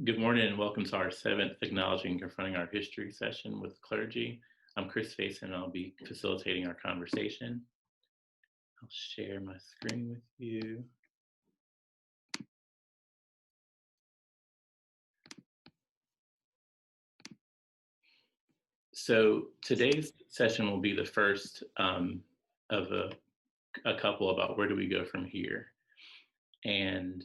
Good morning and welcome to our seventh Acknowledging and Confronting Our History session with clergy. I'm Chris Faison and I'll be facilitating our conversation. I'll share my screen with you. So today's session will be the first of a couple about where do we go from here. And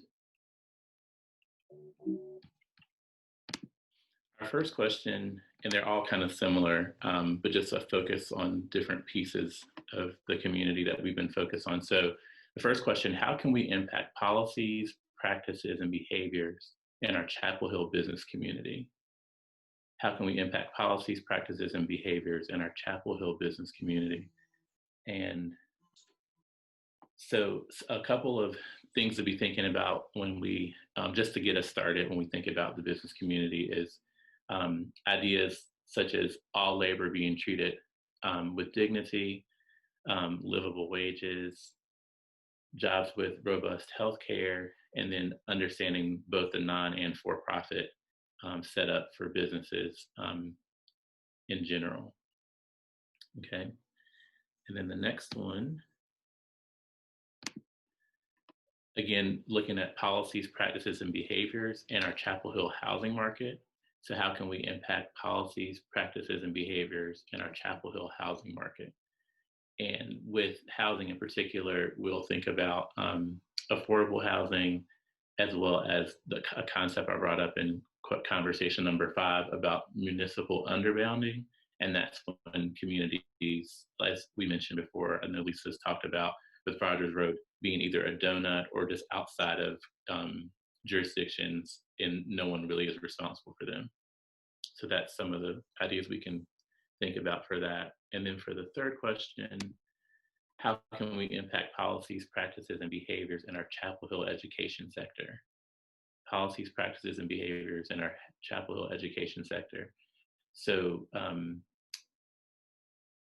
our first question, and they're all kind of similar, but just a focus on different pieces of the community that we've been focused on. So the first question, how can we impact policies, practices, and behaviors in our Chapel Hill business community? How can we impact policies, practices, and behaviors in our Chapel Hill business community? And so a couple of things to be thinking about when we, just to get us started, when we think about the business community is ideas such as all labor being treated with dignity, livable wages, jobs with robust healthcare, and then understanding both the non and for-profit setup for businesses in general. Okay, and then the next one, again, looking at policies, practices, and behaviors in our Chapel Hill housing market. So how can we impact policies, practices, and behaviors in our Chapel Hill housing market? And with housing in particular, we'll think about affordable housing, as well as a concept I brought up in conversation number 5 about municipal underbounding. And that's when communities, as we mentioned before, I know Lisa's talked about with Rogers Road being either a donut or just outside of jurisdictions and no one really is responsible for them. So that's some of the ideas we can think about for that. And then for the third question, how can we impact policies, practices, and behaviors in our Chapel Hill education sector? Policies, practices, and behaviors in our Chapel Hill education sector. So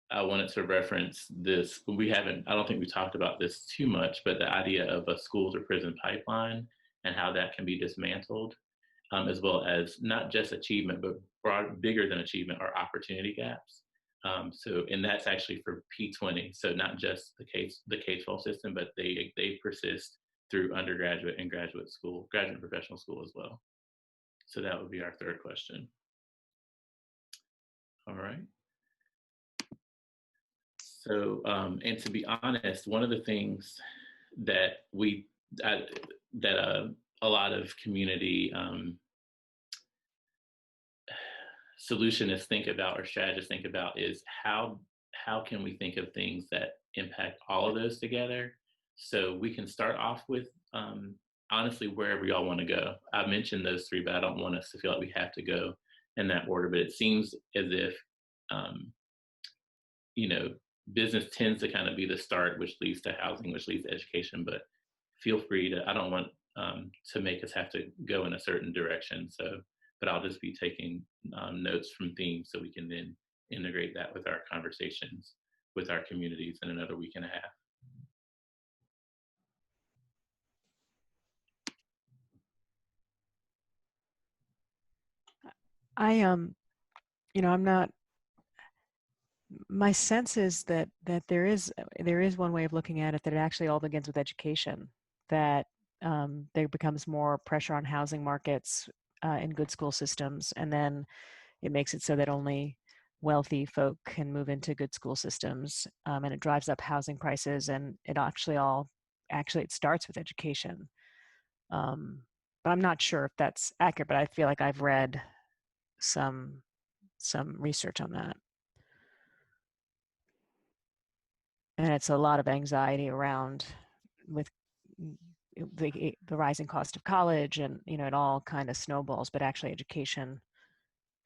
I wanted to reference this. I don't think we talked about this too much, but the idea of a schools or prison pipeline and how that can be dismantled, as well as not just achievement, but bigger than achievement are opportunity gaps. And that's actually for P20. So not just the K-12 system, but they persist through undergraduate and graduate school, graduate and professional school as well. So that would be our third question. All right. So, and to be honest, one of the things that a lot of community solutionists think about or strategists think about is how can we think of things that impact all of those together. So we can start off with honestly wherever y'all want to go. I mentioned those 3, but I don't want us to feel like we have to go in that order. But it seems as if business tends to kind of be the start, which leads to housing, which leads to education. But feel free to. I don't want to make us have to go in a certain direction. So, but I'll just be taking notes from themes so we can then integrate that with our conversations with our communities in another week and a half. I'm not, my sense is that there is one way of looking at it, that it actually all begins with education, that there becomes more pressure on housing markets in good school systems, and then it makes it so that only wealthy folk can move into good school systems, and it drives up housing prices, and it it starts with education. But I'm not sure if that's accurate, but I feel like I've read some research on that. And it's a lot of anxiety around with the rising cost of college, and it all kind of snowballs, but actually education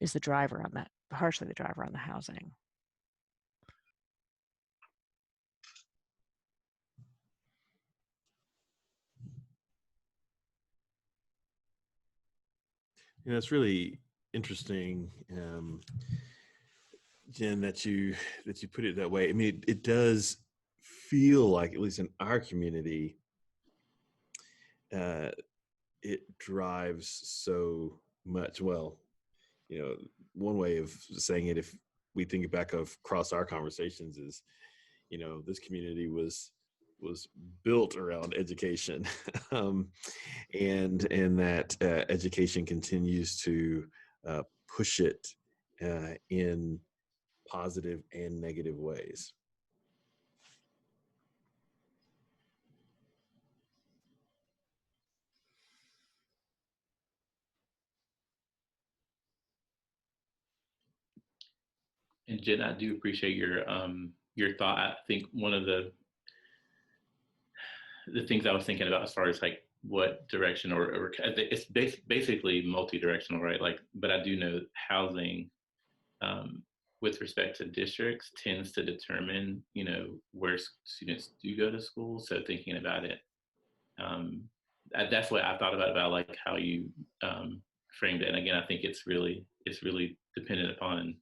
is the driver on that, partially the driver on the housing. It's really interesting, Jen, that you put it that way. I mean, it does feel like, at least in our community, it drives so much. Well, one way of saying it, if we think back across our conversations, is this community was built around education, um, and that education continues to push it in positive and negative ways. And Jen, I do appreciate your thought. I think one of the things I was thinking about as far as like what direction or it's basically multi-directional, right? Like, but I do know housing um, with respect to districts tends to determine, where students do go to school. So thinking about it, um, that's what I thought about like how you framed it. And again, I think it's really dependent upon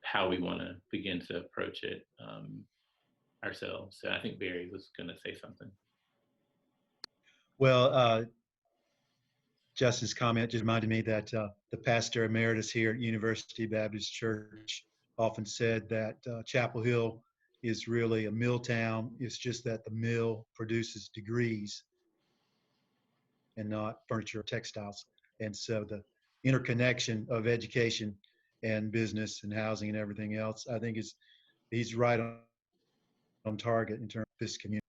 how we want to begin to approach it ourselves. So I think Barry was going to say something. Well, Justin's comment just reminded me that the pastor emeritus here at University Baptist Church often said that Chapel Hill is really a mill town. It's just that the mill produces degrees and not furniture or textiles. And so the interconnection of education and business and housing and everything else, I think he's right on target in terms of this community.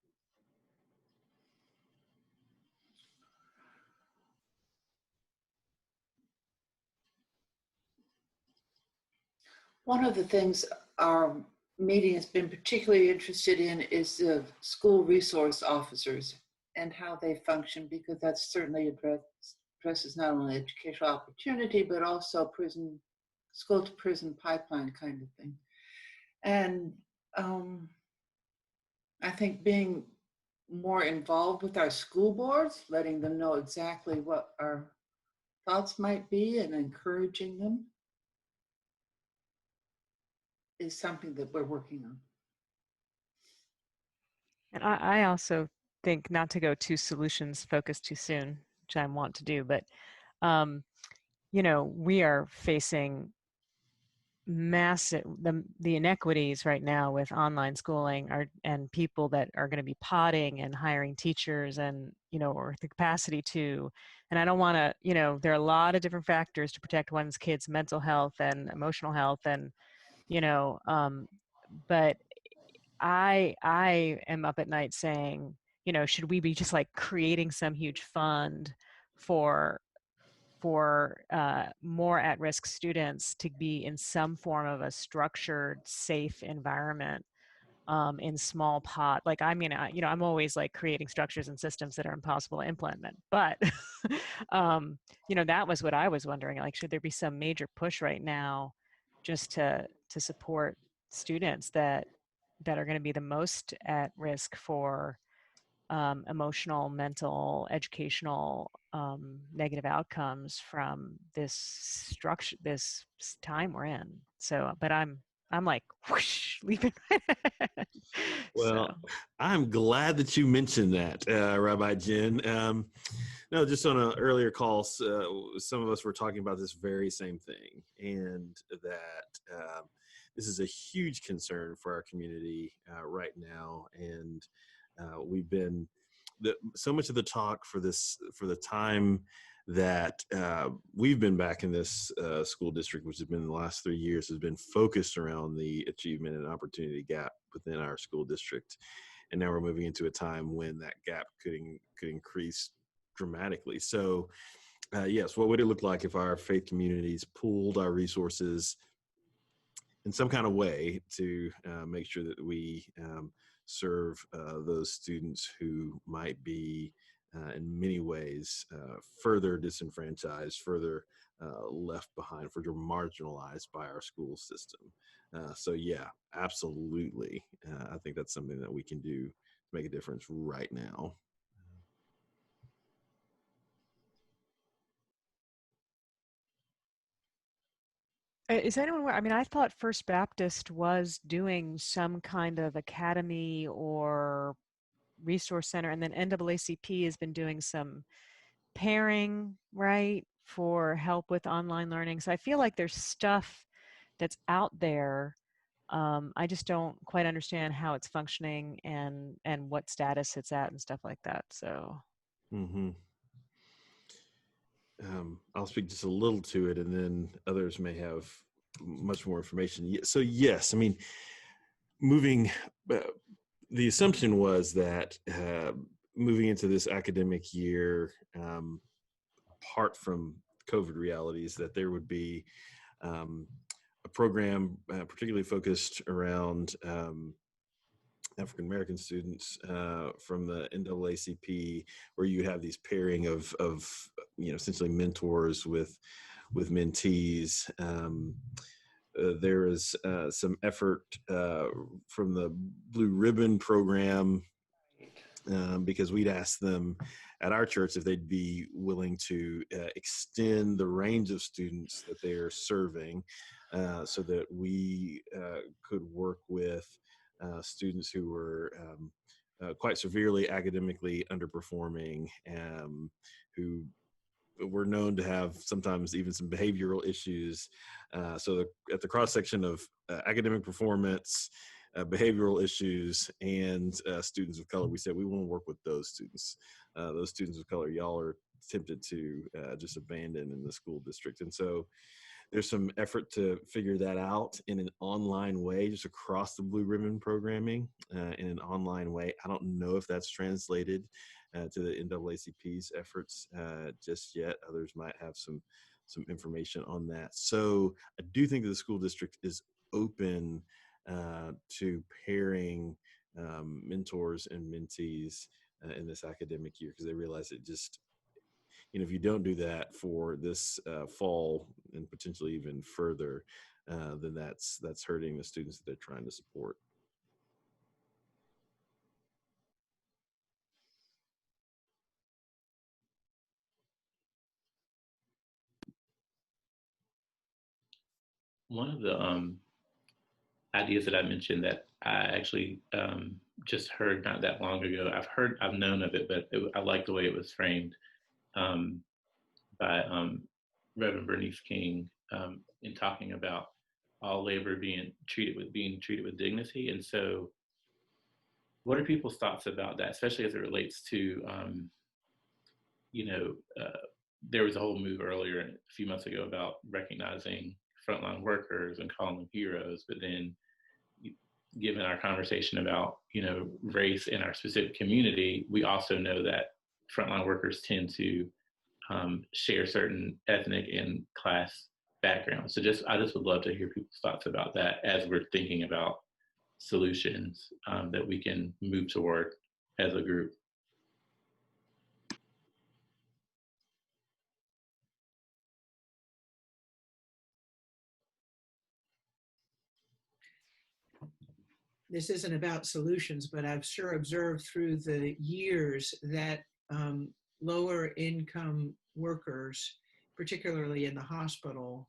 One of the things our meeting has been particularly interested in is the school resource officers and how they function, because that certainly addresses not only educational opportunity, but also school to prison pipeline kind of thing. And I think being more involved with our school boards, letting them know exactly what our thoughts might be and encouraging them is something that we're working on. And I also think, not to go too solutions focused too soon, which I want to do, but we are facing massive the inequities right now with online schooling and people that are going to be potting and hiring teachers and or the capacity to, and I don't want to, there are a lot of different factors to protect one's kids' mental health and emotional health, and but I am up at night saying, should we be just like creating some huge fund for more at-risk students to be in some form of a structured, safe environment in small pot. Like, I mean, I'm always like creating structures and systems that are impossible to implement. But, that was what I was wondering. Like, should there be some major push right now just to support students that are going to be the most at risk for emotional, mental, educational negative outcomes from this structure, this time we're in. So, but I'm like whoosh, leaping. Well, So. I'm glad that you mentioned that, Rabbi Jen. No, just on an earlier call, some of us were talking about this very same thing, and that this is a huge concern for our community right now. And we've been so much of the talk for the time that we've been back in this school district, which has been the last 3 years, has been focused around the achievement and opportunity gap within our school district. And now we're moving into a time when that gap could increase dramatically. So yes, what would it look like if our faith communities pooled our resources in some kind of way to make sure that we serve those students who might be in many ways further disenfranchised, further left behind, further marginalized by our school system. So yeah, absolutely. I think that's something that we can do to make a difference right now. Is anyone, I mean, I thought First Baptist was doing some kind of academy or resource center, and then NAACP has been doing some pairing, right, for help with online learning. So I feel like there's stuff that's out there. I just don't quite understand how it's functioning and what status it's at and stuff like that. So. Mm-hmm. I'll speak just a little to it, and then others may have much more information. So yes, I mean, moving. The assumption was that moving into this academic year, apart from COVID realities, that there would be a program particularly focused around African American students from the NAACP, where you have these pairing of essentially mentors with mentees. There is some effort from the Blue Ribbon program, because we'd asked them at our church if they'd be willing to extend the range of students that they are serving, so that we could work with students who were quite severely academically underperforming, who were known to have sometimes even some behavioral issues. At the cross section of academic performance, behavioral issues, and students of color, we said we want to work with those students. Those students of color, y'all are tempted to just abandon in the school district. And so there's some effort to figure that out in an online way, just across the Blue Ribbon programming in an online way. I don't know if that's translated to the NAACP's efforts just yet. Others might have some information on that. So I do think that the school district is open to pairing mentors and mentees in this academic year, because they realize it just, if you don't do that for this fall and potentially even further, then that's hurting the students that they're trying to support. One of the ideas that I mentioned that I actually just heard not that long ago, I've known of it, but I like the way it was framed um, by Reverend Bernice King, in talking about all labor being treated with dignity. And so, what are people's thoughts about that, especially as it relates to, you know, there was a whole move earlier a few months ago about recognizing frontline workers and calling them heroes, but then given our conversation about race in our specific community, we also know that frontline workers tend to share certain ethnic and class backgrounds. So I just would love to hear people's thoughts about that as we're thinking about solutions that we can move toward as a group. This isn't about solutions, but I've sure observed through the years that lower income workers, particularly in the hospital,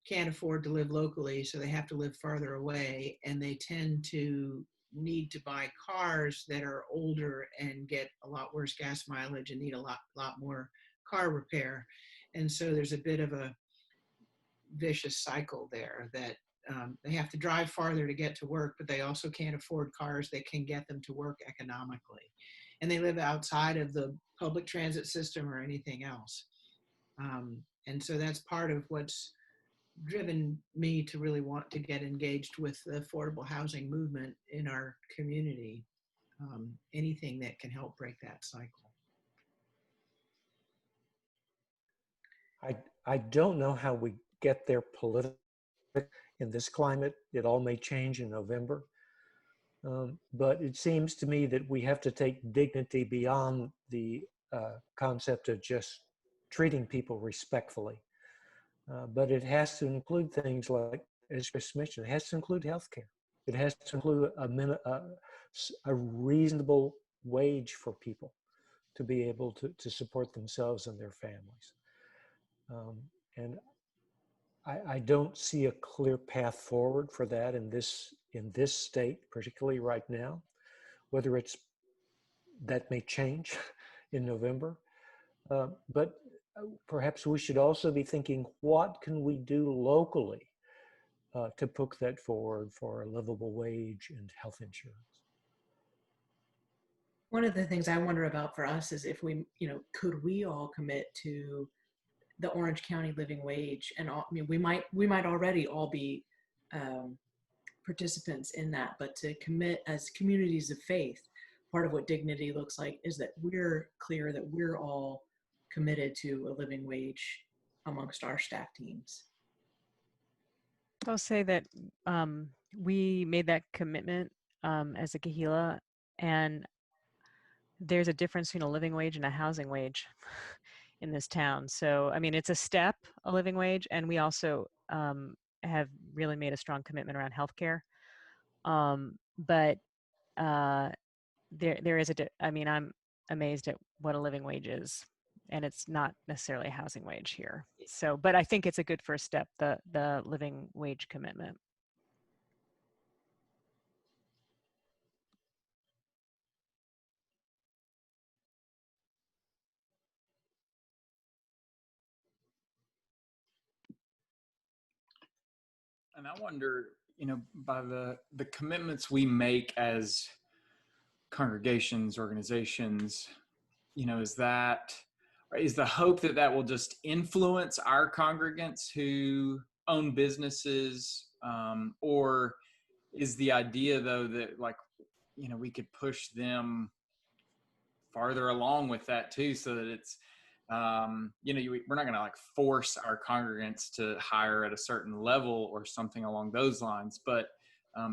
can't afford to live locally, so they have to live farther away, and they tend to need to buy cars that are older and get a lot worse gas mileage and need a lot more car repair. And so there's a bit of a vicious cycle there that they have to drive farther to get to work, but they also can't afford cars that can get them to work economically. And they live outside of the public transit system or anything else. And so that's part of what's driven me to really want to get engaged with the affordable housing movement in our community. Anything that can help break that cycle. I don't know how we get there politically in this climate. It all may change in November. But it seems to me that we have to take dignity beyond the concept of just treating people respectfully. But it has to include things like, as Chris mentioned, it has to include healthcare. It has to include a reasonable wage for people to be able to support themselves and their families. And I don't see a clear path forward for that in this state, particularly right now. Whether that may change in November, But perhaps we should also be thinking, what can we do locally to put that forward for a livable wage and health insurance? One of the things I wonder about for us is if we, could we all commit to the Orange County living wage? And all, I mean, we might already all be participants in that, but to commit as communities of faith, part of what dignity looks like is that we're clear that we're all committed to a living wage amongst our staff teams. I'll say that we made that commitment as a Kahila, and there's a difference between a living wage and a housing wage in this town. So, I mean, it's a step, a living wage, and we also have really made a strong commitment around healthcare. But there is I mean, I'm amazed at what a living wage is, and it's not necessarily a housing wage here. So, but I think it's a good first step, the living wage commitment. And I wonder, by the commitments we make as congregations, organizations, is the hope that that will just influence our congregants who own businesses, or is the idea though that we could push them farther along with that too, so that it's we're not going to force our congregants to hire at a certain level or something along those lines, but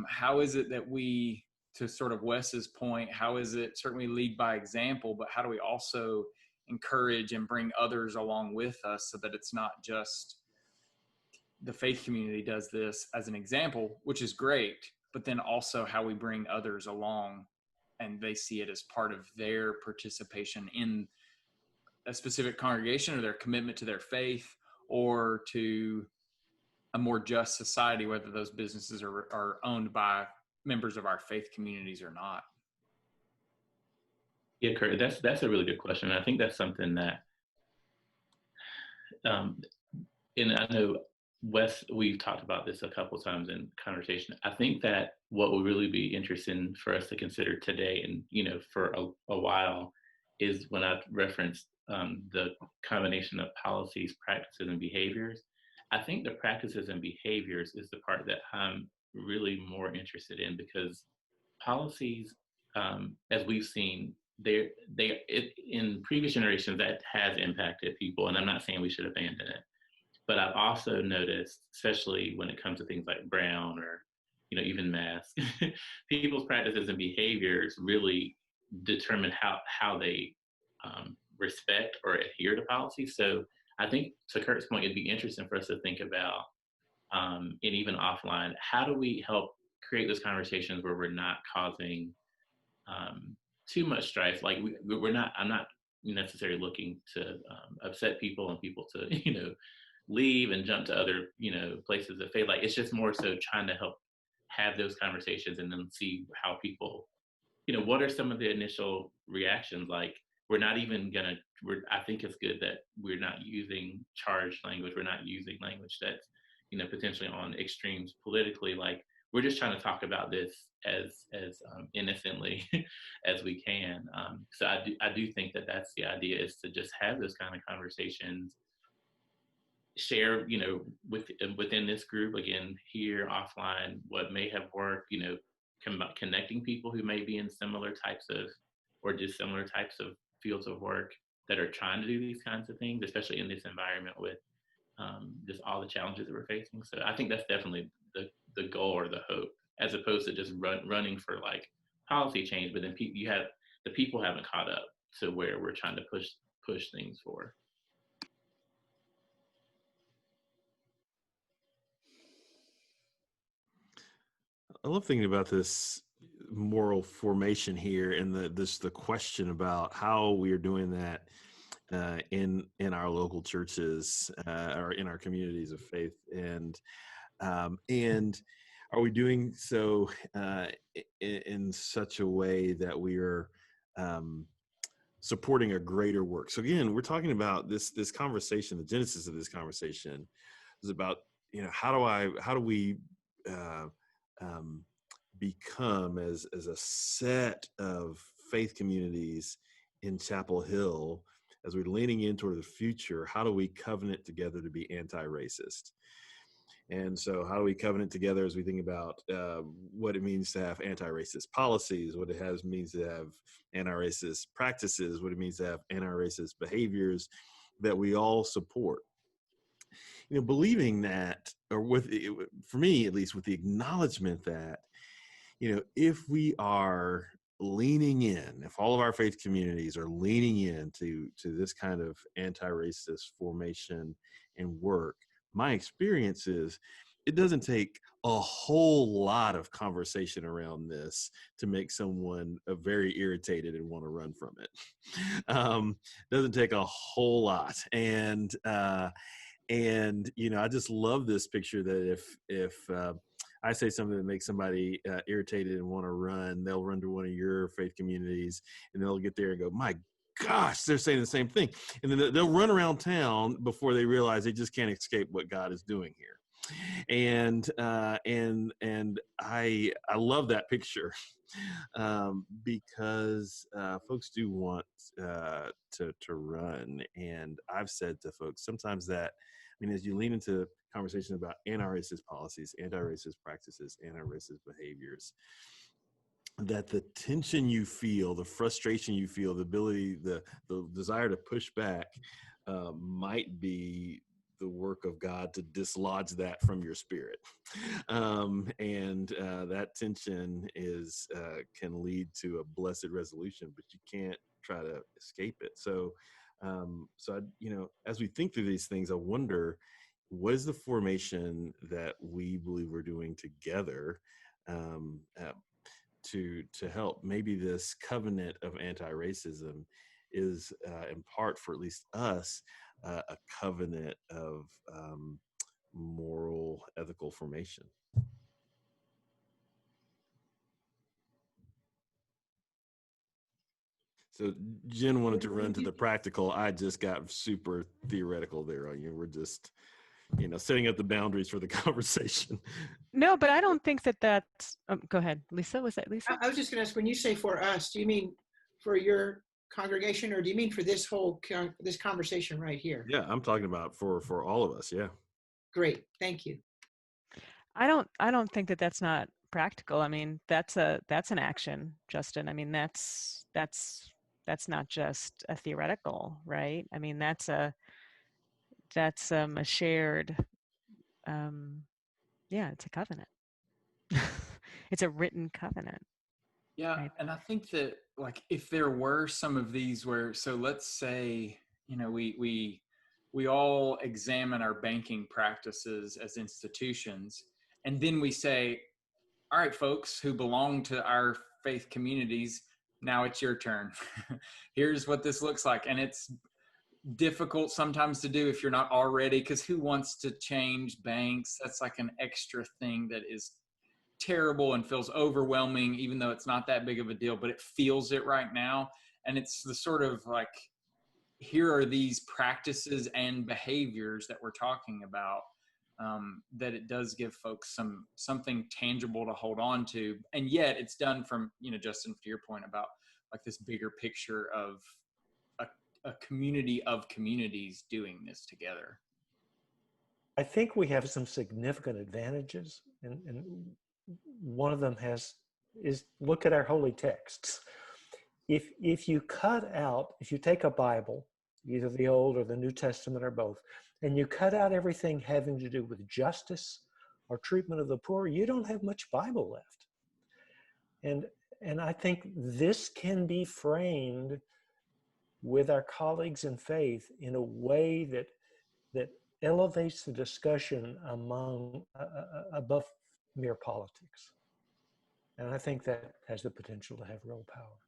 how is it that we, to sort of Wes's point, how is it certainly lead by example, but how do we also encourage and bring others along with us so that it's not just the faith community does this as an example, which is great, but then also how we bring others along and they see it as part of their participation in a specific congregation or their commitment to their faith or to a more just society, whether those businesses are owned by members of our faith communities or not. Yeah, Kurt, that's a really good question. I think that's something that, and I know Wes, we've talked about this a couple of times in conversation. I think that what will really be interesting for us to consider today, and for a while, is when I referenced the combination of policies, practices, and behaviors. I think the practices and behaviors is the part that I'm really more interested in, because policies, as we've seen, in previous generations that has impacted people, and I'm not saying we should abandon it. But I've also noticed, especially when it comes to things like Brown or, even masks, people's practices and behaviors really determine how they respect or adhere to policy. So I think, to Kurt's point, it'd be interesting for us to think about, and even offline, how do we help create those conversations where we're not causing too much strife? Like I'm not necessarily looking to upset people and people to, leave and jump to other, places of faith. Like, it's just more so trying to help have those conversations and then see how people, what are some of the initial reactions? Like, we're not even gonna, I think it's good that we're not using charged language. We're not using language that's, potentially on extremes politically. Like, we're just trying to talk about this as innocently as we can. So I do think that that's the idea, is to just have those kind of conversations, share, within this group, again, here, offline, what may have worked, connecting people who may be in similar types of, or dissimilar types of fields of work that are trying to do these kinds of things, especially in this environment with just all the challenges that we're facing. So I think that's definitely the goal or the hope, as opposed to just running for policy change, but then the people haven't caught up to where we're trying to push things for. I love thinking about this moral formation here, and the question about how we are doing that in our local churches or in our communities of faith, and are we doing so in such a way that we are supporting a greater work. So again, we're talking about this conversation. The genesis of this conversation is about, how do we uh, um, become as a set of faith communities in Chapel Hill, as we're leaning in toward the future, how do we covenant together to be anti-racist? And so how do we covenant together as we think about what it means to have anti-racist policies, what it means to have anti-racist practices, what it means to have anti-racist behaviors that we all support? Believing that, or for me at least, with the acknowledgement that, if we are leaning in, if all of our faith communities are leaning in to this kind of anti-racist formation and work, my experience is it doesn't take a whole lot of conversation around this to make someone very irritated and want to run from it. Doesn't take a whole lot. And I just love this picture that if I say something that makes somebody irritated and want to run, they'll run to one of your faith communities and they'll get there and go, my gosh, they're saying the same thing. And then they'll run around town before they realize they just can't escape what God is doing here. And I love that picture because folks do want to run. And I've said to folks sometimes that, as you lean into conversation about anti-racist policies, anti-racist practices, anti-racist behaviors, that the tension you feel, the frustration you feel, the ability, the desire to push back might be the work of God to dislodge that from your spirit. And that tension can lead to a blessed resolution, but you can't try to escape it. So as we think through these things, I wonder, what is the formation that we believe we're doing together to help? Maybe this covenant of anti-racism is in part, for at least us, a covenant of moral, ethical formation. So Jen wanted to run to the practical. I just got super theoretical there on you. We're just, setting up the boundaries for the conversation. No, but I don't think that's, go ahead, Lisa. Was that Lisa? I was just going to ask, when you say for us, do you mean for your congregation, or do you mean for this whole this conversation right here? Yeah, I'm talking about for all of us. Yeah. Great, thank you. I don't think that's not practical. That's an action, Justin. That's not just a theoretical, right? That's a shared, it's a covenant. It's a written covenant. Yeah, Right? and I think that, like, if there were some of these where, so let's say, we all examine our banking practices as institutions, and then we say, all right, folks who belong to our faith communities, now it's your turn. Here's what this looks like. And it's difficult sometimes to do if you're not already, because who wants to change banks? That's like an extra thing that is terrible and feels overwhelming, even though it's not that big of a deal, but it feels it right now. And it's the sort of like, here are these practices and behaviors that we're talking about, that it does give folks something tangible to hold on to. And yet it's done from, Justin, to your point about like this bigger picture of a community of communities doing this together. I think we have some significant advantages, and one of them is look at our holy texts. If you take a Bible, either the Old or the New Testament or both, and you cut out everything having to do with justice or treatment of the poor, you don't have much Bible left. And I think this can be framed with our colleagues in faith in a way that elevates the discussion above mere politics. And I think that has the potential to have real power.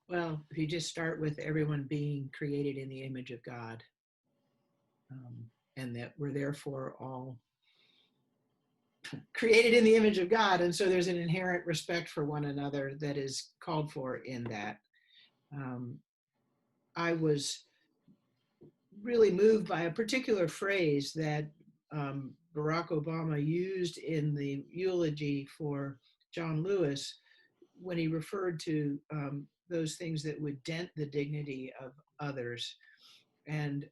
Well, if you just start with everyone being created in the image of God, and that we're therefore all created in the image of God. And so there's an inherent respect for one another that is called for in that. I was really moved by a particular phrase that Barack Obama used in the eulogy for John Lewis when he referred to those things that would dent the dignity of others. And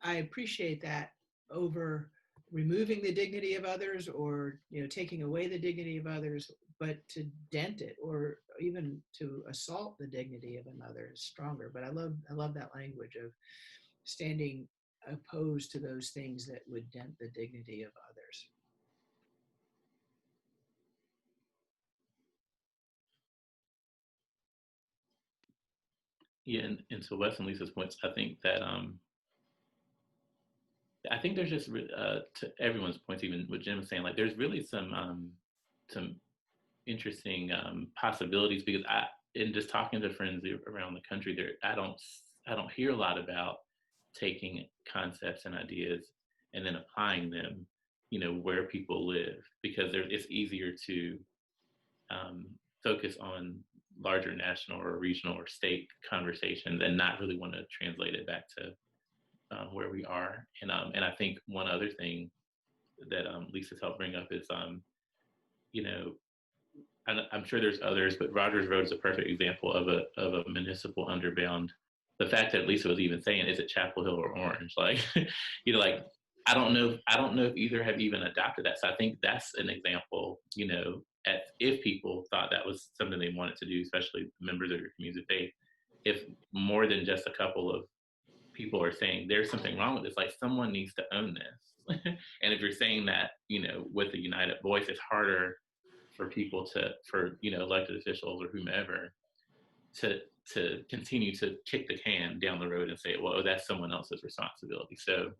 I appreciate that over removing the dignity of others or taking away the dignity of others, but to dent it or even to assault the dignity of another is stronger. But I love that language of standing opposed to those things that would dent the dignity of others. Yeah, and to Wes and Lisa's points, I think that I think there's just to everyone's points, even what Jim was saying, like there's really some interesting possibilities because in just talking to friends around the country, there I don't hear a lot about taking concepts and ideas and then applying them, where people live because it's easier to focus on larger national or regional or state conversations and not really want to translate it back to where we are. And I think one other thing that Lisa's helped bring up is you know I'm sure there's others, but Rogers Road is a perfect example of a municipal underbound. The fact that Lisa was even saying, is it Chapel Hill or Orange? Like, like I don't know if either have even adopted that. So I think that's an example, if people thought that was something they wanted to do, especially members of your community of faith, if more than just a couple of people are saying there's something wrong with this, like someone needs to own this. And if you're saying that, with a united voice, it's harder for people for elected officials or whomever to continue to kick the can down the road and say, well, that's someone else's responsibility. So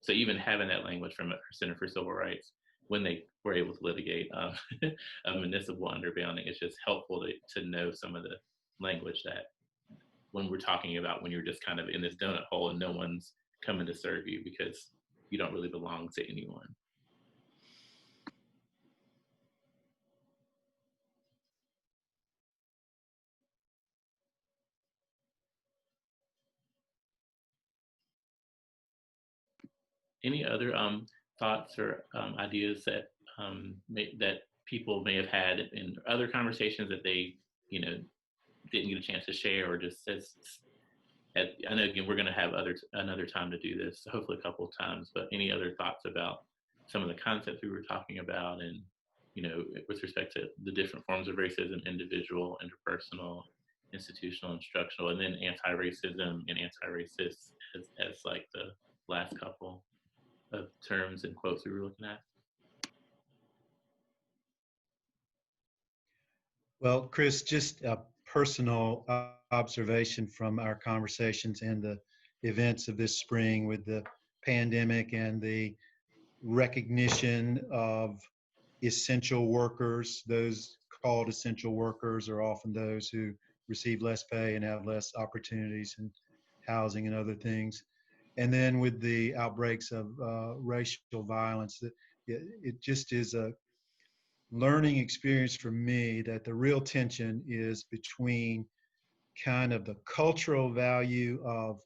even having that language from a Center for Civil Rights when they were able to litigate a municipal underbounding, it's just helpful to know some of the language that when we're talking about when you're just kind of in this donut hole and no one's coming to serve you because you don't really belong to anyone. Any other thoughts or ideas that that people may have had in other conversations that they didn't get a chance to share, or just I know again we're going to have another time to do this, hopefully a couple of times. But any other thoughts about some of the concepts we were talking about, and with respect to the different forms of racism, individual, interpersonal, institutional, instructional, and then anti-racism and anti-racist as like the last couple of terms and quotes we were looking at? Well, Chris, just a personal observation from our conversations and the events of this spring with the pandemic and the recognition of essential workers. Those called essential workers are often those who receive less pay and have less opportunities in housing and other things. And then with the outbreaks of racial violence, it just is a learning experience for me that the real tension is between kind of the cultural value of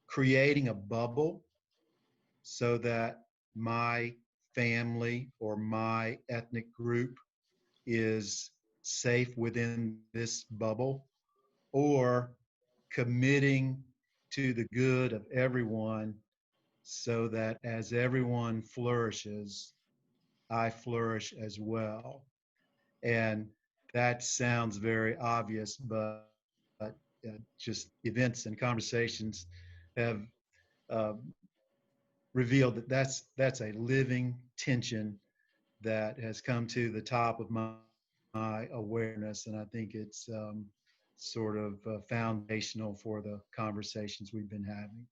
creating a bubble so that my family or my ethnic group is safe within this bubble, or committing to the good of everyone so that as everyone flourishes, I flourish as well. And that sounds very obvious, but just events and conversations have revealed that that's a living tension that has come to the top of my awareness, and I think it's sort of foundational for the conversations we've been having.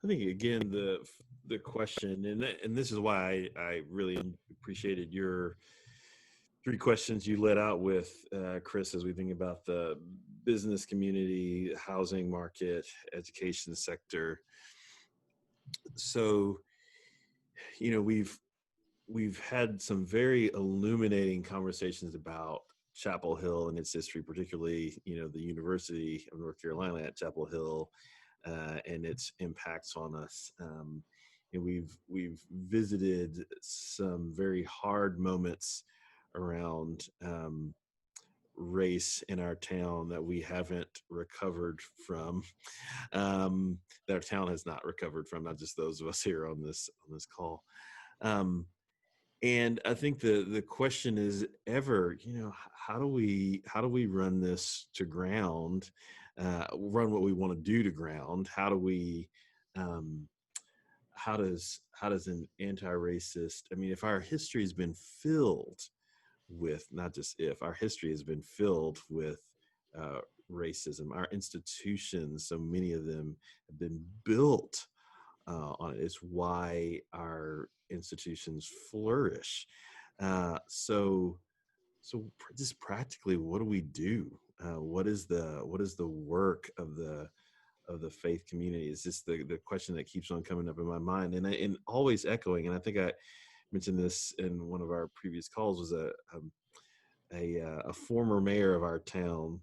I think again the question, and this is why I really appreciated your three questions you let out with, Chris, as we think about the business community, housing market, education sector. So, we've had some very illuminating conversations about Chapel Hill and its history, particularly, the University of North Carolina at Chapel Hill, and its impacts on us. And we've visited some very hard moments around race in our town that we haven't recovered from, that our town has not recovered from, not just those of us here on this call. And I think the question is ever, how do we run this to ground, run what we want to do to ground? How do we, how does an anti-racist, I mean, if our history has been filled with, not just if, our history has been filled with racism, our institutions, so many of them have been built on it. It's why our institutions flourish. So just practically, what do we do? What is the work of the faith community? Is this the question that keeps on coming up in my mind, and always echoing. And I think I mentioned this in one of our previous calls. Was a former mayor of our town,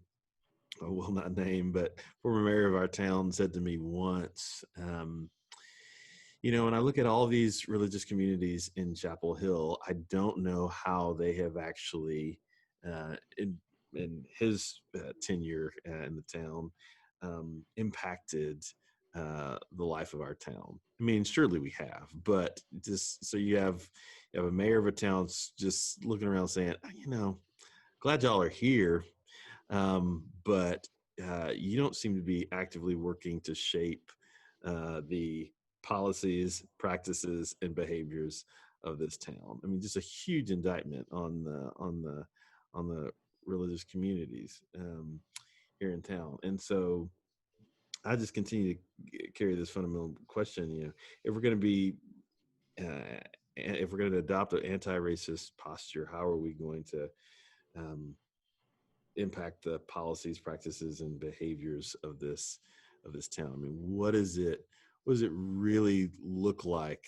I will not name, but former mayor of our town said to me once, when I look at all these religious communities in Chapel Hill, I don't know how they have actually, in his tenure in the town, impacted the life of our town. I mean, surely we have, but just so you have a mayor of a town just looking around saying, glad y'all are here, but you don't seem to be actively working to shape the policies, practices, and behaviors of this town. I mean, just a huge indictment on the religious communities here in town. And so I just continue to carry this fundamental question. If we're going to be if we're going to adopt an anti-racist posture, how are we going to impact the policies, practices, and behaviors of this town? I mean, what does it really look like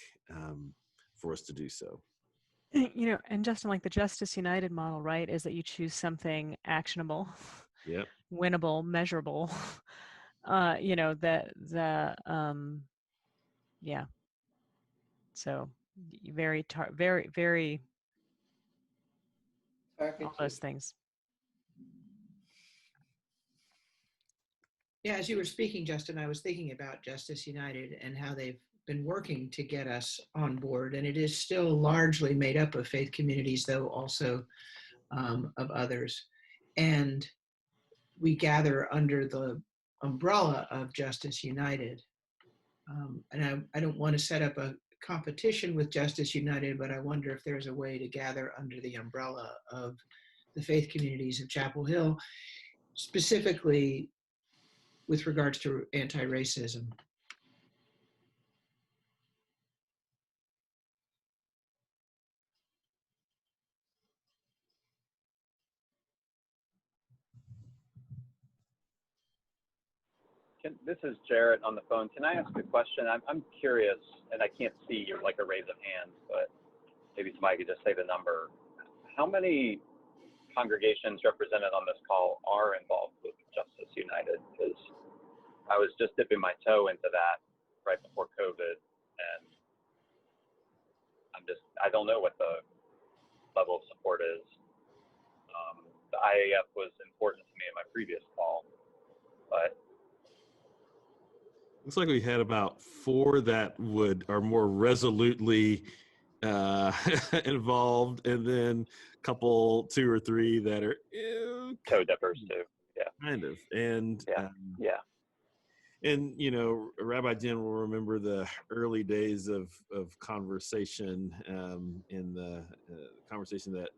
for us to do so? And Justin, like the Justice United model, right, is that you choose something actionable, Yep. winnable, measurable. Yeah. So very, very, very, all those things. Yeah, as you were speaking, Justin, I was thinking about Justice United and how they've been working to get us on board. And it is still largely made up of faith communities, though also of others. And we gather under the umbrella of Justice United. And I don't want to set up a competition with Justice United, but I wonder if there's a way to gather under the umbrella of the faith communities of Chapel Hill, specifically with regards to anti-racism. This is Jarrett on the phone. Can I ask a question? I'm curious, and I can't see like a raise of hands, but maybe somebody could just say the number. How many congregations represented on this call are involved with Justice United? Because I was just dipping my toe into that right before COVID, and I don't know what the level of support is. The IAF was important to me in my previous call, but looks like we had about 4 that are more resolutely involved, and then a couple, 2 or 3 that are toe dippers too. Yeah, kind of. And yeah. And Rabbi Jen will remember the early days of conversation, in the conversation that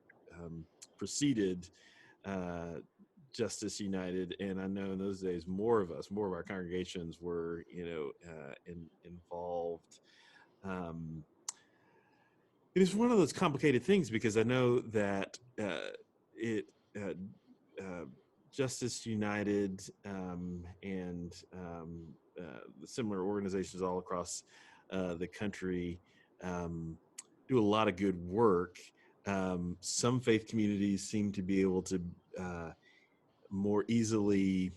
preceded Justice United. And I know in those days, more of our congregations were involved it is one of those complicated things because I know that it Justice United and similar organizations all across the country do a lot of good work. Some faith communities seem to be able to more easily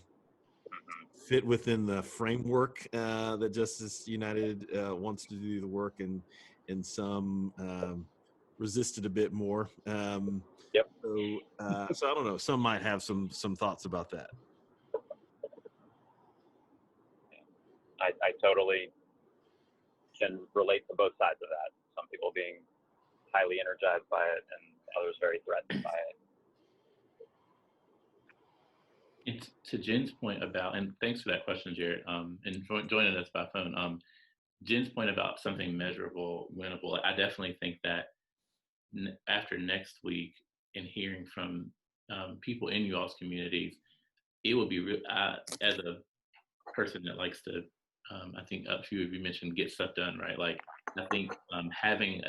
fit within the framework that Justice United wants to do the work, and some resist it a bit more. Yep. So I don't know. Some might have some thoughts about that. I totally can relate to both sides of that. Some people being highly energized by it and others very threatened by it. And to Jen's point about, and thanks for that question, Jared, and joining us by phone. Jen's point about something measurable, winnable, I definitely think that after next week and hearing from people in you all's communities, it will be real. As a person that likes to, I think a few of you mentioned get stuff done, right? Like I think having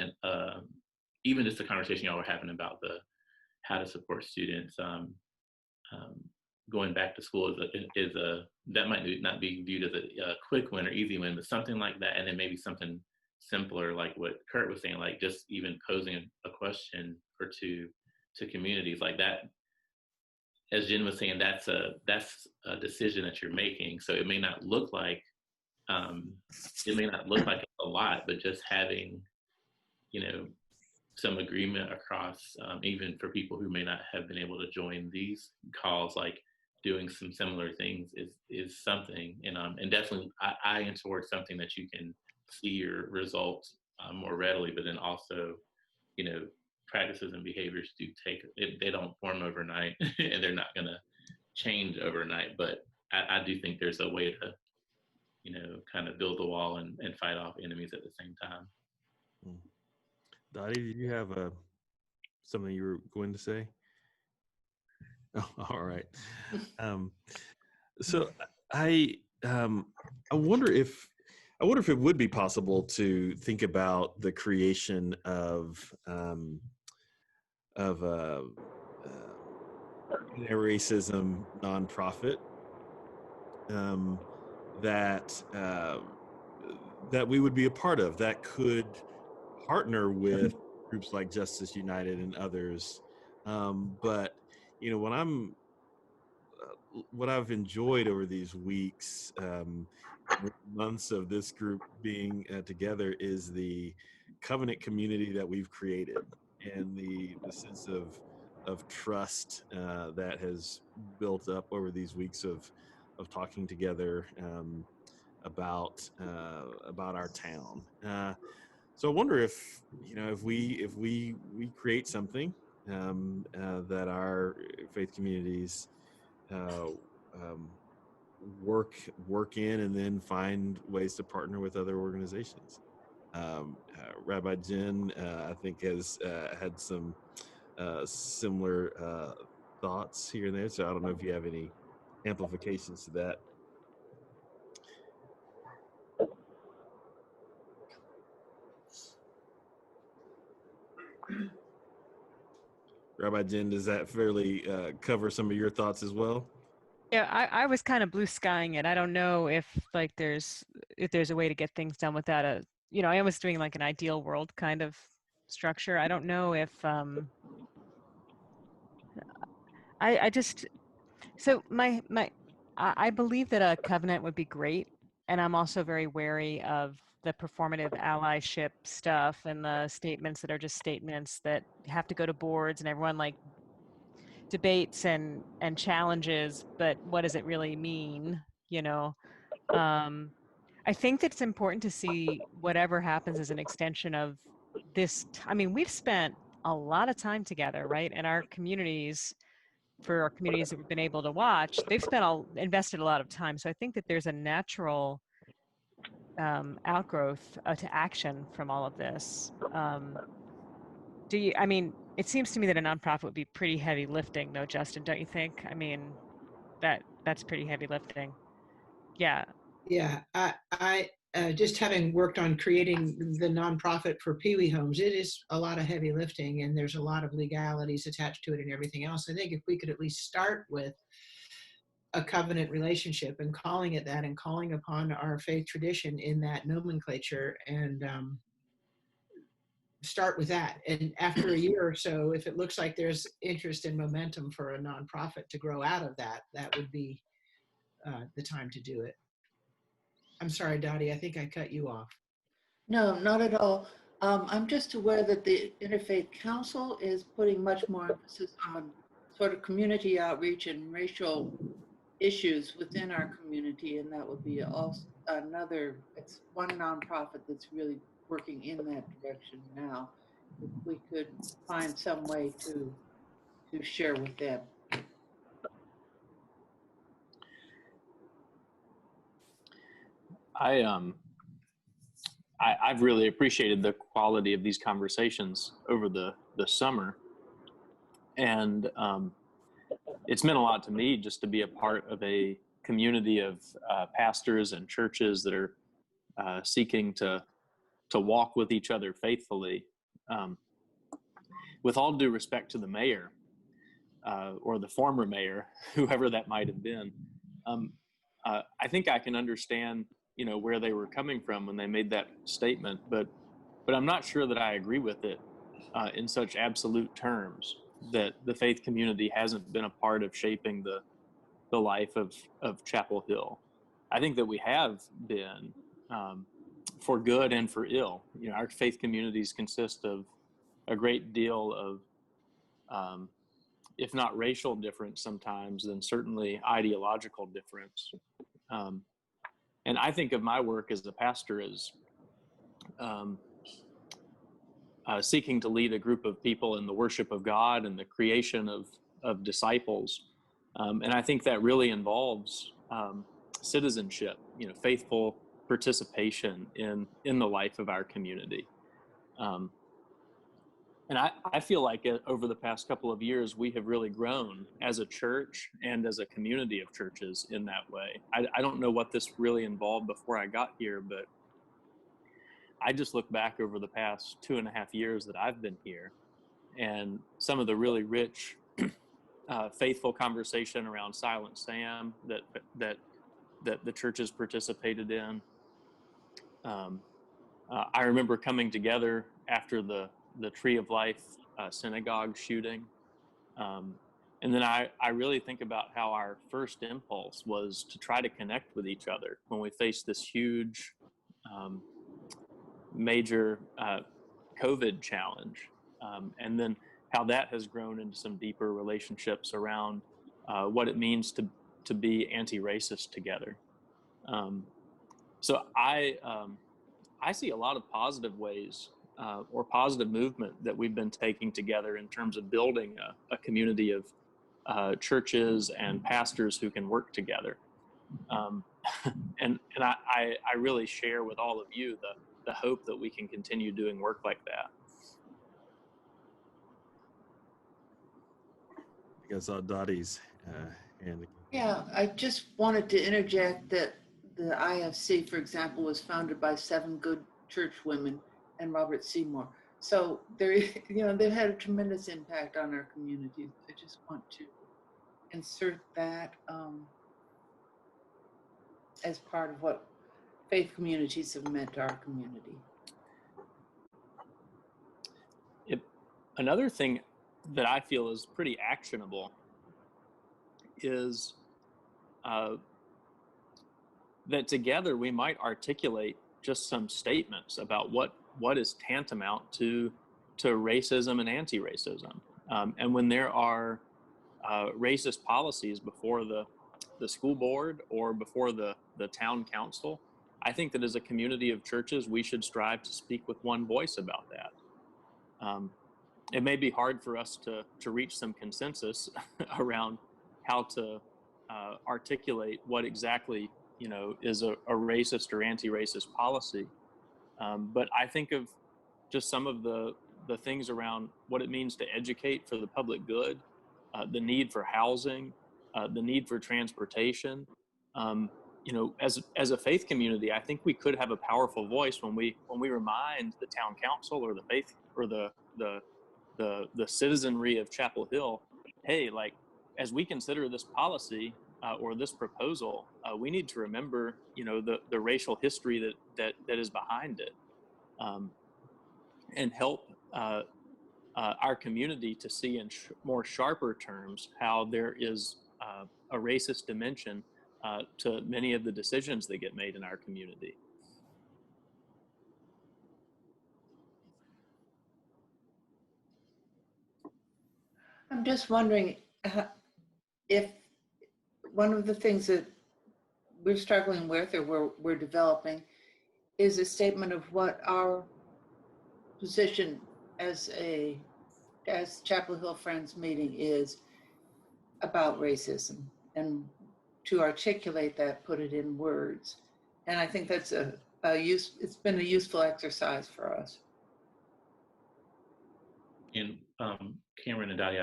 even just the conversation y'all were having about the how to support students going back to school is a that might not be viewed as a quick win or easy win, but something like that, and then maybe something simpler like what Kurt was saying, like just even posing a question or two to communities like that. As Jen was saying, that's a decision that you're making. So it may not look like a lot, but just having, some agreement across, even for people who may not have been able to join these calls, like doing some similar things is something. And definitely I eye towards something that you can see your results more readily, but then also, practices and behaviors they don't form overnight and they're not going to change overnight. But I do think there's a way to, kind of build the wall and fight off enemies at the same time. Dottie, did you have something you were going to say? Oh, all right. So I wonder if it would be possible to think about the creation of racism nonprofit that we would be a part of, that could partner with groups like Justice United and others. But what I've enjoyed over these weeks, months of this group being together, is the covenant community that we've created and the sense of trust that has built up over these weeks of talking together about our town. So I wonder if we create something that our faith communities work in, and then find ways to partner with other organizations. Rabbi Jen, I think, has had some similar thoughts here and there. So I don't know if you have any amplifications to that. Rabbi Jen, does that fairly cover some of your thoughts as well? Yeah, I was kind of blue skying it. I don't know if there's a way to get things done without I was doing like an ideal world kind of structure. I don't know if I believe that a covenant would be great, and I'm also very wary of the performative allyship stuff and the statements that are just statements that have to go to boards and everyone like debates and challenges, but what does it really mean? I think that it's important to see whatever happens as an extension of this. I mean, we've spent a lot of time together, right? And our communities, for our communities that we've been able to watch, they've invested a lot of time. So I think that there's a natural outgrowth to action from all of this. It seems to me that a nonprofit would be pretty heavy lifting, though, Justin, don't you think? I mean, that's pretty heavy lifting. Yeah. Yeah, just having worked on creating the nonprofit for Pee Wee homes, it is a lot of heavy lifting, and there's a lot of legalities attached to it and everything else. I think if we could at least start with a covenant relationship and calling it that, and calling upon our faith tradition in that nomenclature, and start with that. And after a year or so, if it looks like there's interest and momentum for a nonprofit to grow out of that, that would be the time to do it. I'm sorry, Dottie, I think I cut you off. No, not at all. I'm just aware that the Interfaith Council is putting much more emphasis on sort of community outreach and racial issues within our community, and that would be also another, it's one nonprofit that's really working in that direction now. If we could find some way to share with them. I've really appreciated the quality of these conversations over the summer, and it's meant a lot to me just to be a part of a community of pastors and churches that are seeking to walk with each other faithfully. With all due respect to the mayor or the former mayor, whoever that might have been, I think I can understand, where they were coming from when they made that statement, but I'm not sure that I agree with it in such absolute terms, that the faith community hasn't been a part of shaping the life of Chapel Hill. I think that we have been, for good and for ill. Our faith communities consist of a great deal of, if not racial difference sometimes, then certainly ideological difference. And I think of my work as a pastor as seeking to lead a group of people in the worship of God and the creation of disciples. And I think that really involves citizenship, faithful participation in the life of our community. And I feel like over the past couple of years, we have really grown as a church and as a community of churches in that way. I don't know what this really involved before I got here, but I just look back over the past 2.5 years that I've been here, and some of the really rich, faithful conversation around Silent Sam that the churches participated in. I remember coming together after the Tree of Life synagogue shooting. And then I really think about how our first impulse was to try to connect with each other when we faced this huge, major COVID challenge. And then how that has grown into some deeper relationships around what it means to be anti-racist together. So I see a lot of positive ways or positive movement that we've been taking together in terms of building a community of churches and pastors who can work together. And I really share with all of you the hope that we can continue doing work like that. I guess Dottie's and Yeah, I just wanted to interject that the IFC, for example, was founded by 7 good church women and Robert Seymour. So they've had a tremendous impact on our communities. I just want to insert that as part of what faith communities have meant to our community. Another thing that I feel is pretty actionable is that together we might articulate just some statements about what is tantamount to racism and anti-racism. And when there are racist policies before the school board or before the town council, I think that as a community of churches, we should strive to speak with one voice about that. It may be hard for us to reach some consensus around how to articulate what exactly is a racist or anti-racist policy. But I think of just some of the things around what it means to educate for the public good, the need for housing, the need for transportation, you know, as a faith community, I think we could have a powerful voice when we remind the town council or the faith or the citizenry of Chapel Hill, hey, like as we consider this policy or this proposal, we need to remember, you know, the racial history that is behind it, and help our community to see in more sharper terms how there is a racist dimension to many of the decisions that get made in our community. I'm just wondering if one of the things that we're struggling with or we're developing is a statement of what our position as Chapel Hill Friends meeting is about racism, and to articulate that, put it in words. And I think that's it's been a useful exercise for us. And Cameron and Dottie,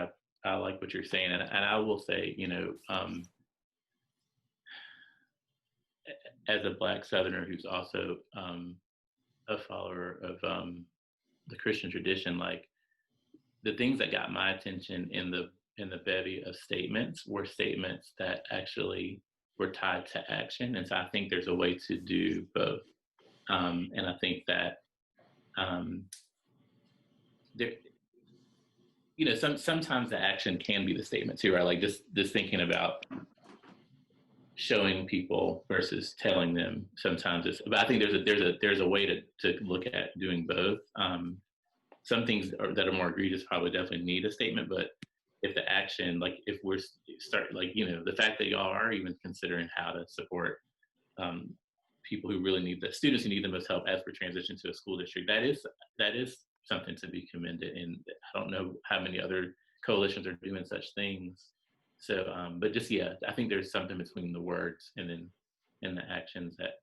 I like what you're saying, and I will say, you know, as a Black Southerner who's also a follower of the Christian tradition, like the things that got my attention in the bevy of statements were statements that actually were tied to action, and so I think there's a way to do both, and I think that there, you know, sometimes the action can be the statement too, right? Like just thinking about showing people versus telling them. Sometimes it's, but I think there's a way to look at doing both. Some things that are more egregious probably definitely need a statement, but if the action, like if we're like, you know, the fact that y'all are even considering how to support people who really need, the students who need the most help as we transition to a school district, that is something to be commended. And I don't know how many other coalitions are doing such things. So, but just, yeah, I think there's something between the words and the actions that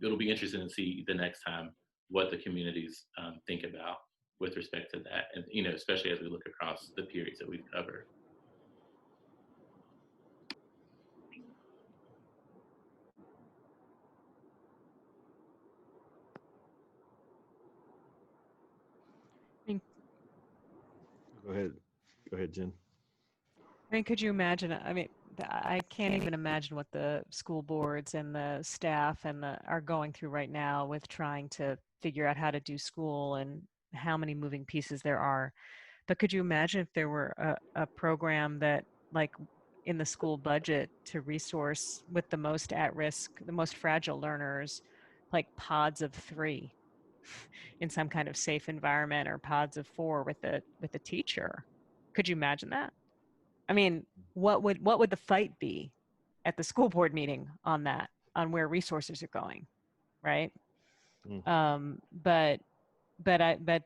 it'll be interesting to see the next time what the communities think about with respect to that. And, you know, especially as we look across the periods that we've covered. Go ahead, Jen. I mean, could you imagine? I mean, I can't even imagine what the school boards and the staff and are going through right now with trying to figure out how to do school and how many moving pieces there are. But could you imagine if there were a program that, like, in the school budget to resource with the most at risk, the most fragile learners, like pods of 3 in some kind of safe environment, or pods of 4 with a teacher? Could you imagine that? I mean, what would the fight be at the school board meeting on that, on where resources are going, right? But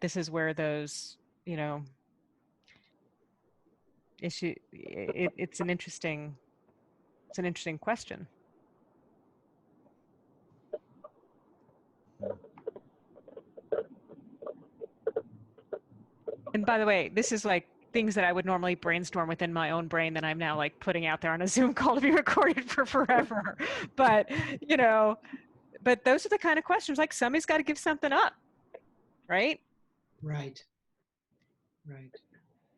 this is where those, you know, issue. It's an interesting question. And by the way, this is like things that I would normally brainstorm within my own brain that I'm now like putting out there on a Zoom call to be recorded for forever. But, you know, but those are the kind of questions, like somebody's got to give something up, right? Right.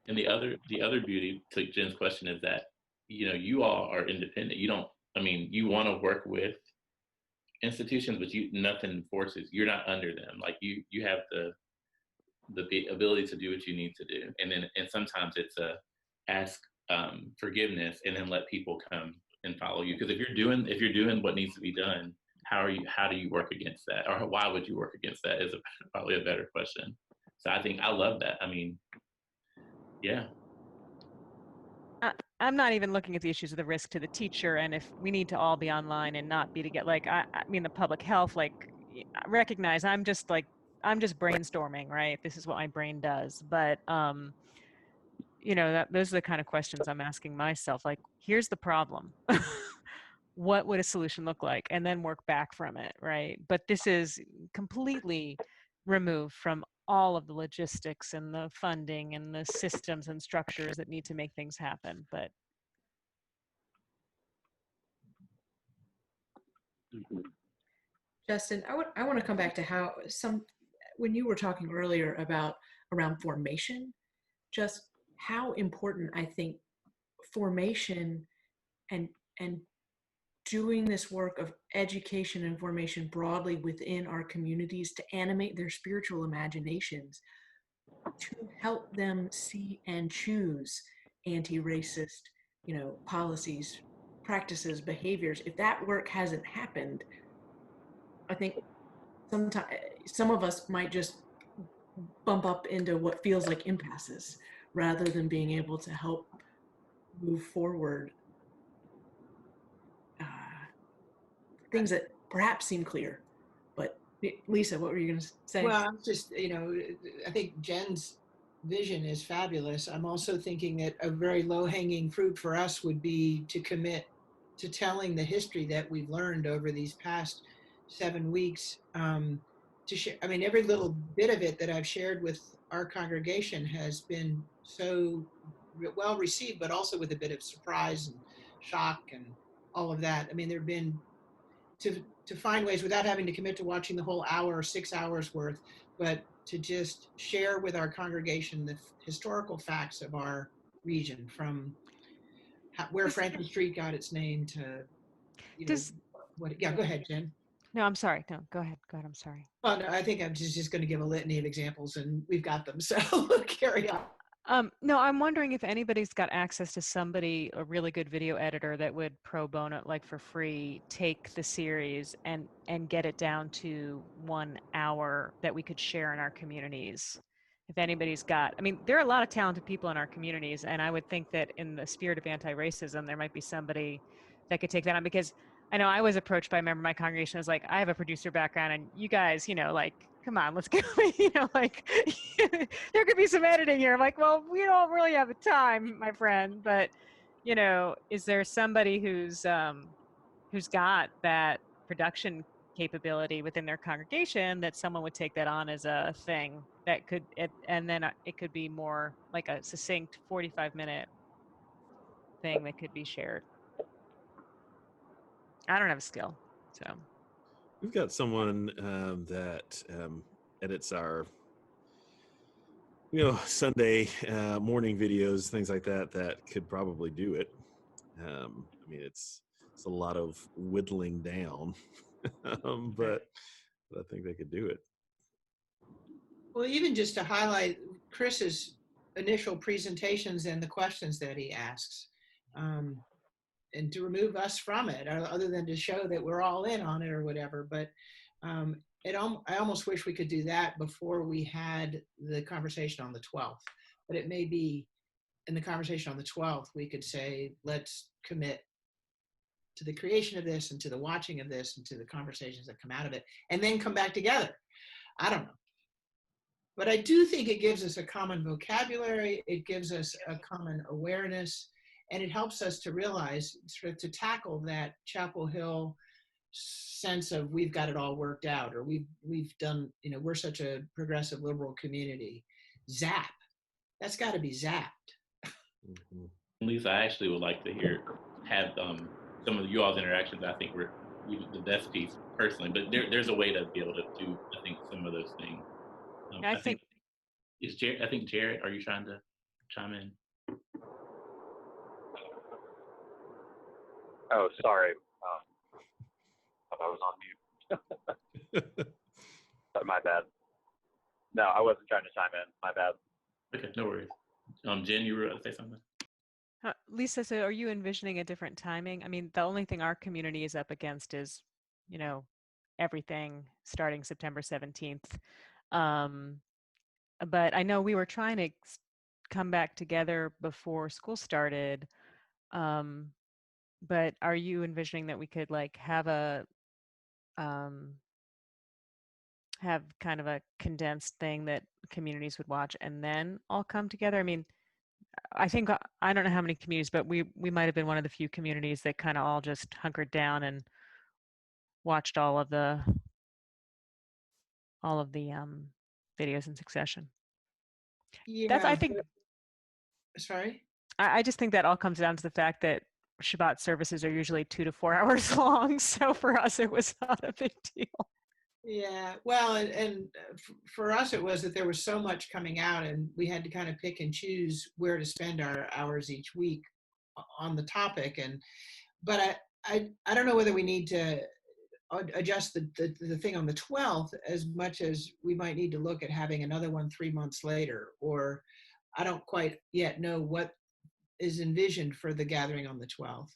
And the other beauty to Jen's question is that, you know, you all are independent. You don't, I mean, you want to work with institutions, but nothing forces, you're not under them. Like you have the ability to do what you need to do. And sometimes it's ask forgiveness and then let people come and follow you. Because if you're doing what needs to be done, how do you work against that? Or why would you work against that is probably a better question. So I think I love that. I mean, yeah. I'm not even looking at the issues of the risk to the teacher, and if we need to all be online and not be together. Like, I mean, the public health, like, I recognize I'm just brainstorming, right? This is what my brain does. But, you know, those are the kind of questions I'm asking myself. Like, here's the problem. What would a solution look like? And then work back from it, right? But this is completely removed from all of the logistics and the funding and the systems and structures that need to make things happen. But Mhm. Justin, I want to come back to how when you were talking earlier about around formation, just how important I think formation and and doing this work of education and formation broadly within our communities to animate their spiritual imaginations, to help them see and choose anti-racist, policies, practices, behaviors. If that work hasn't happened, I think sometimes some of us might just bump up into what feels like impasses rather than being able to help move forward uh, things that perhaps seem clear. But Lisa, what were you going to say? Well, I'm just, I think Jen's vision is fabulous. I'm also thinking that a very low hanging fruit for us would be to commit to telling the history that we've learned over these past 7 weeks. To share, I mean, every little bit of it that I've shared with our congregation has been so well received, but also with a bit of surprise and shock and all of that. I mean, there have been to find ways without having to commit to watching the whole hour or 6 hours worth, but to just share with our congregation the historical facts of our region, from where Franklin Street got its name to, does what. Yeah, go ahead, Jen. no, I'm sorry. No, go ahead. Go ahead. I'm sorry. Well, no, I think I'm just going to give a litany of examples, and we've got them. So carry on. No, I'm wondering if anybody's got access to somebody, a really good video editor that would pro bono, like for free, take the series and get it down to 1 hour that we could share in our communities. If anybody's got, I mean, there are a lot of talented people in our communities, and I would think that in the spirit of anti-racism, there might be somebody that could take that on, because I know I was approached by a member of my congregation. I was like, I have a producer background, and you guys, like, come on, let's go, like, there could be some editing here. I'm like, well, we don't really have the time, my friend, but, is there somebody who's got that production capability within their congregation that someone would take that on as a thing that could, and then it could be more like a succinct 45-minute thing that could be shared. I don't have a skill, so. We've got someone that edits our, Sunday morning videos, things like that, that could probably do it. I mean, it's a lot of whittling down, but I think they could do it. Well, even just to highlight Chris's initial presentations and the questions that he asks, and to remove us from it, other than to show that we're all in on it or whatever. But I almost wish we could do that before we had the conversation on the 12th. But it may be in the conversation on the 12th, we could say, let's commit to the creation of this and to the watching of this and to the conversations that come out of it, and then come back together. I don't know. But I do think it gives us a common vocabulary, it gives us a common awareness, and it helps us to realize, sort of to tackle that Chapel Hill sense of we've got it all worked out, or we've done, we're such a progressive liberal community. Zap. That's got to be zapped. Mm-hmm. Lisa, I actually would like to have some of you all's interactions. I think were the best piece personally, but there's a way to be able to do, I think, some of those things. I think Jared, are you trying to chime in? Oh, sorry. Thought I was on mute. My bad. No, I wasn't trying to chime in. My bad. Okay, no worries. Jen, you were going to say something? Lisa, so are you envisioning a different timing? I mean, the only thing our community is up against is, everything starting September 17th. But I know we were trying to come back together before school started. But are you envisioning that we could like have have kind of a condensed thing that communities would watch and then all come together? I mean, I think, I don't know how many communities, but we might have been one of the few communities that kind of all just hunkered down and watched all of the videos in succession. Yeah. That's, I think, Sorry? I just think that all comes down to the fact that Shabbat services are usually 2 to 4 hours long. So for us, it was not a big deal. Yeah, well, for us, it was that there was so much coming out, and we had to kind of pick and choose where to spend our hours each week on the topic. But I don't know whether we need to adjust the thing on the 12th as much as we might need to look at having another one 3 months later, or I don't quite yet know what is envisioned for the gathering on the 12th.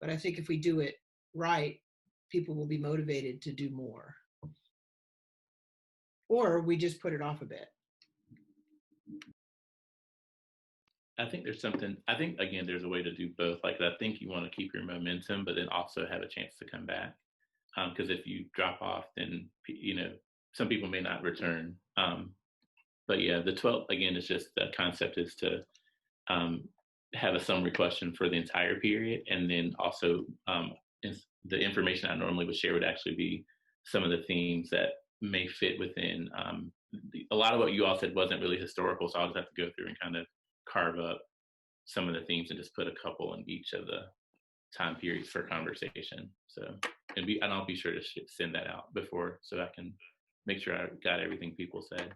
But I think if we do it right, people will be motivated to do more. Or we just put it off a bit. I think again, there's a way to do both. Like, I think you want to keep your momentum, but then also have a chance to come back. Because if you drop off, then, some people may not return. But yeah, the 12th, again, is just the concept is to have a summary question for the entire period. And then also the information I normally would share would actually be some of the themes that may fit within a lot of what you all said wasn't really historical. So I'll just have to go through and kind of carve up some of the themes and just put a couple in each of the time periods for conversation. So, and I'll be sure to send that out before so I can make sure I got everything people said.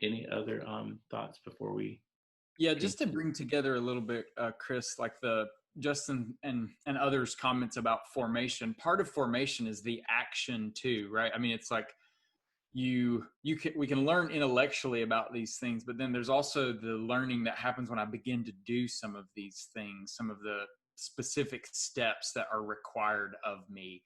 Any other thoughts before we? Yeah, just to bring together a little bit, Chris, like the Justin and others' comments about formation. Part of formation is the action too, right? I mean, it's like we can learn intellectually about these things, but then there's also the learning that happens when I begin to do some of these things, some of the specific steps that are required of me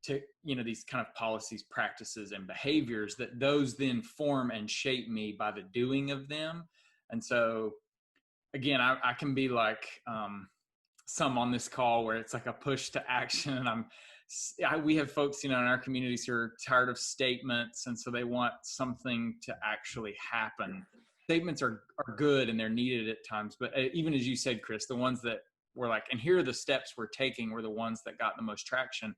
to, these kind of policies, practices, and behaviors, that those then form and shape me by the doing of them. And so again, I can be like some on this call where it's like a push to action, and we have folks, in our communities who are tired of statements, and so they want something to actually happen. Statements are good and they're needed at times, but even as you said, Chris, the ones that were like, and here are the steps we're taking, were the ones that got the most traction.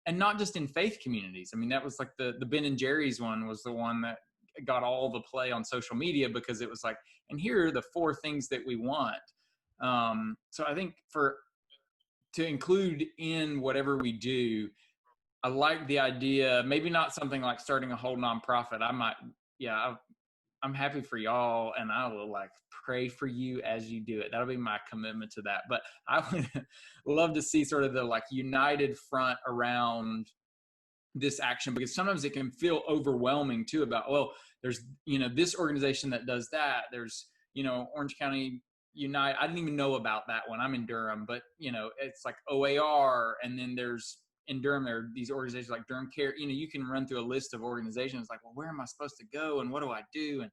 And not just in faith communities. I mean, that was like the Ben and Jerry's one was the one that got all the play on social media, because it was like, and here are the 4 things that we want. So I think to include in whatever we do, I like the idea, maybe not something like starting a whole nonprofit. I'm happy for y'all, and I will like pray for you as you do it. That'll be my commitment to that. But I would love to see sort of the like united front around this action, because sometimes it can feel overwhelming too about, well, there's, this organization that does that. There's, Orange County Unite. I didn't even know about that one. I'm in Durham, but it's like OAR. And then there's in Durham, there are these organizations like Durham Care. You can run through a list of organizations like, well, where am I supposed to go? And what do I do?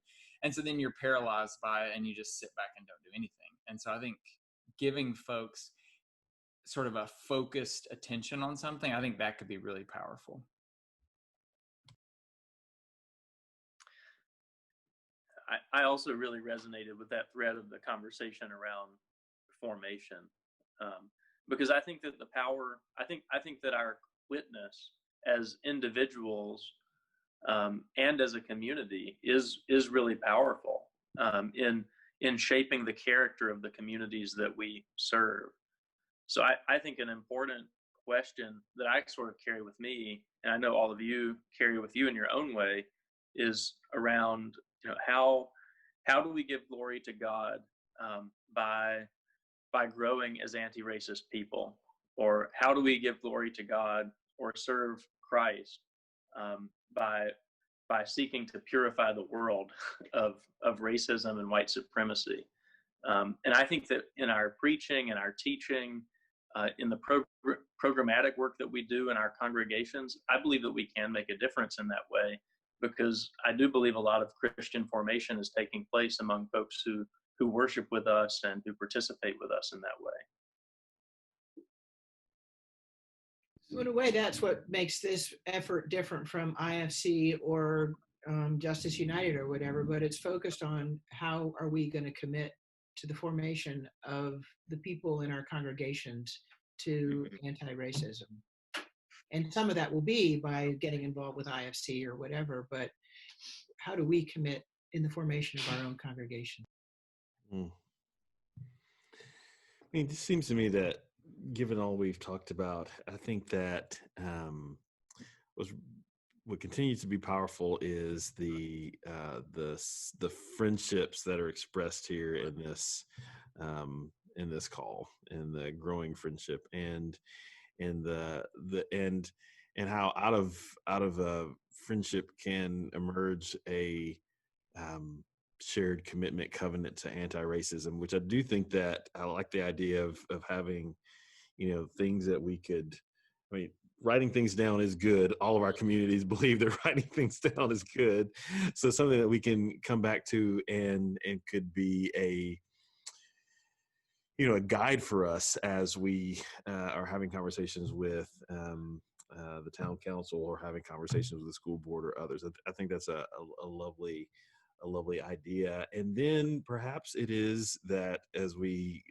And so then you're paralyzed by it and you just sit back and don't do anything. And so I think giving folks sort of a focused attention on something, I think that could be really powerful. I also really resonated with that thread of the conversation around formation, because I think that the power, I think that our witness as individuals and as a community is really powerful in shaping the character of the communities that we serve. So I think an important question that I sort of carry with me, and I know all of you carry with you in your own way, is around how do we give glory to God by growing as anti-racist people, or how do we give glory to God or serve Christ by seeking to purify the world of racism and white supremacy. And I think that in our preaching and our teaching, in the programmatic work that we do in our congregations, I believe that we can make a difference in that way, because I do believe a lot of Christian formation is taking place among folks who worship with us and who participate with us in that way. So in a way, that's what makes this effort different from IFC or Justice United or whatever, but it's focused on how are we going to commit to the formation of the people in our congregations to anti-racism. And some of that will be by getting involved with IFC or whatever, but how do we commit in the formation of our own congregation? mean, it just seems to me that given all we've talked about, I think that was what continues to be powerful is the friendships that are expressed here in this call, and the growing friendship, and and how out of a friendship can emerge a shared commitment covenant to anti-racism, which I do think that I like the idea of having, things that we could, I mean, writing things down is good. All of our communities believe that writing things down is good. So something that we can come back to and could be a guide for us as we are having conversations with the town council, or having conversations with the school board or others. I think that's a lovely idea. And then perhaps it is that as we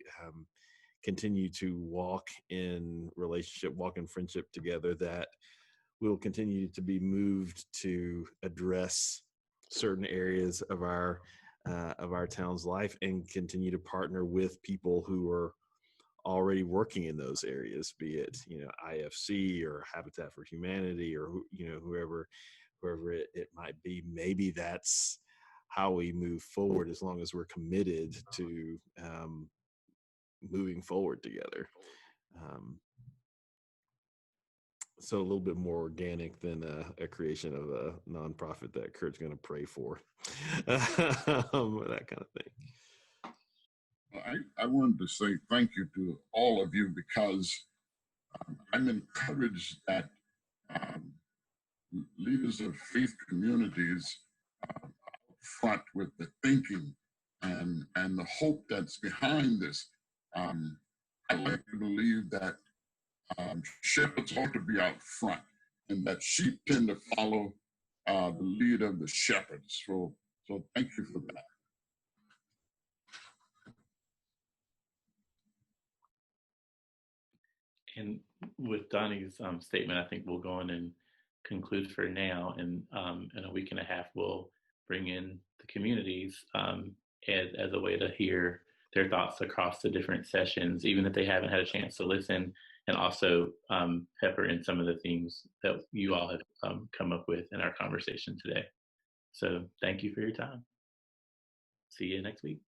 continue to walk in relationship, walk in friendship together, that we'll continue to be moved to address certain areas of our town's life, and continue to partner with people who are already working in those areas, be it IFC or Habitat for Humanity, or whoever it might be. Maybe that's how we move forward, as long as we're committed to moving forward together. So a little bit more organic than a creation of a nonprofit that Kurt's going to pray for, that kind of thing. I wanted to say thank you to all of you, because I'm encouraged that leaders of faith communities are front with the thinking and the hope that's behind this. I like to believe that shepherds ought to be out front, and that sheep tend to follow the lead of the shepherds. So thank you for that. And with Donnie's statement, I think we'll go on and conclude for now. And in a week and a half, we'll bring in the communities as a way to hear their thoughts across the different sessions, even if they haven't had a chance to listen, and also pepper in some of the themes that you all have come up with in our conversation today. So thank you for your time. See you next week.